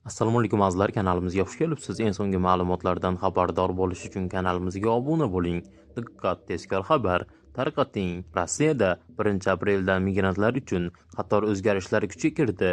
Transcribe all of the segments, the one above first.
Assalomu alaykum azizlar, kanalimizga xush kelibsiz. Eng so'nggi ma'lumotlardan xabardor bo'lish uchun kanalimizga obuna bo'ling. Diqqat, tezkor xabar tarqating. Rossiyada 1 apreldan migrantlar uchun qator o'zgarishlar kuchga kirdi.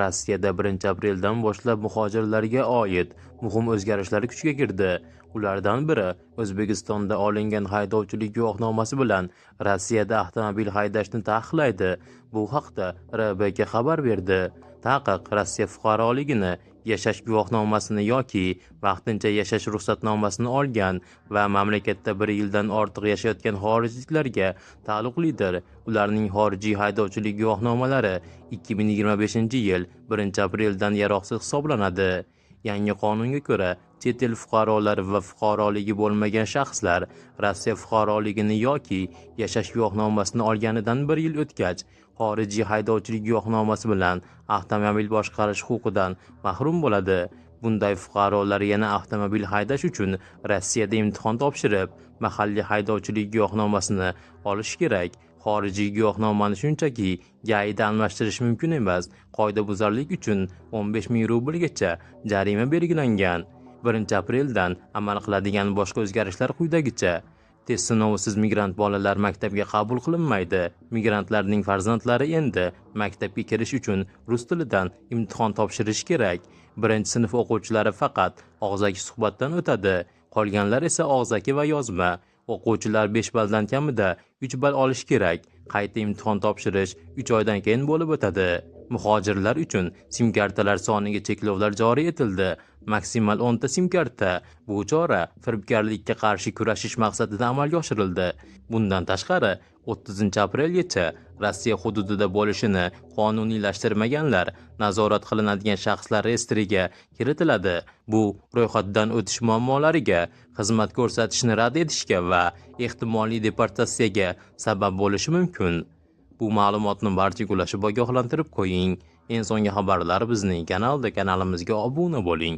Rossiyada 1 apreldan boshlab muhojirlarga oid muhim o'zgarishlar kuchga kirdi. Ulardan biri O'zbekistonda olingan haydovchilik guvohnomasi bilan Rossiyada avtomobil haydashni taqiqlaydi. Bu haqda RBK xabar berdi. Taqiq Rossiya fuqaroligini, yashash guvohnomasini yoki vaqtincha yashash ruxsatnomasini olgan va mamlakatda 1 yildan ortiq yashayotgan xorijliklarga taalluqlidir. Ularning xorijiy haydovchilik guvohnomalari 2025-yil 1-apreldan yaroqsiz hisoblanadi. Yangi qonunga ko'ra, chet el fuqarolari va fuqaroligi bo'lmagan shaxslar Rossiya fuqaroligini yoki yashash guvohnomasini olganidan 1 yil o'tgach, xorijiy haydovchilik guvohnomasi bilan avtomobil boshqarish huquqidan mahrum bo'ladi. Bunday fuqarolar yana avtomobil haydash uchun Rossiyada imtihon topshirib, mahalliy haydovchilik guvohnomasini olish kerak. Xorijiy guvohnomani shunchaki GAIda almashtirish mumkin emas. Qoidabuzarlik uchun 15 ming rublgacha jarima belgilangan. 1-apreldan amal qiladigan boshqa o'zgarishlar quyidagicha: test sinovisiz migrant bolalar maktabga qabul qilinmaydi. Migrantlarning farzandlari endi maktabga kirish uchun rus tilidan imtihon topshirish kerak. 1-sinf o'quvchilari faqat og'zaki suhbatdan o'tadi. Qolganlar esa og'zaki va yozma. O'quvchilar 5 balldan kamida 3 ball olish kerak. Qayta imtihon topshirish 3 oydan keyin bo'lib o'tadi. Muhojirlar uchun sim kartalar soniga cheklovlar joriy etildi. Maksimal 10 ta sim karta. Bu chora firibgarlikka qarshi kurashish maqsadida amalga oshirildi. Bundan tashqari, 30-aprelgacha Rossiya hududida bo'lishini qonuniylashtirmaganlar nazorat qilinadigan shaxslar reyestriga kiritiladi. Bu ro'yxatdan o'tish muammolariga, xizmat ko'rsatishni rad etishga va ehtimoliy deportatsiyaga sabab bo'lishi mumkin. Bu ma'lumotni barchaga ulashib ogohlantirib qo'ying. Eng so'nggi xabarlar bizning kanalimizga obuna bo'ling.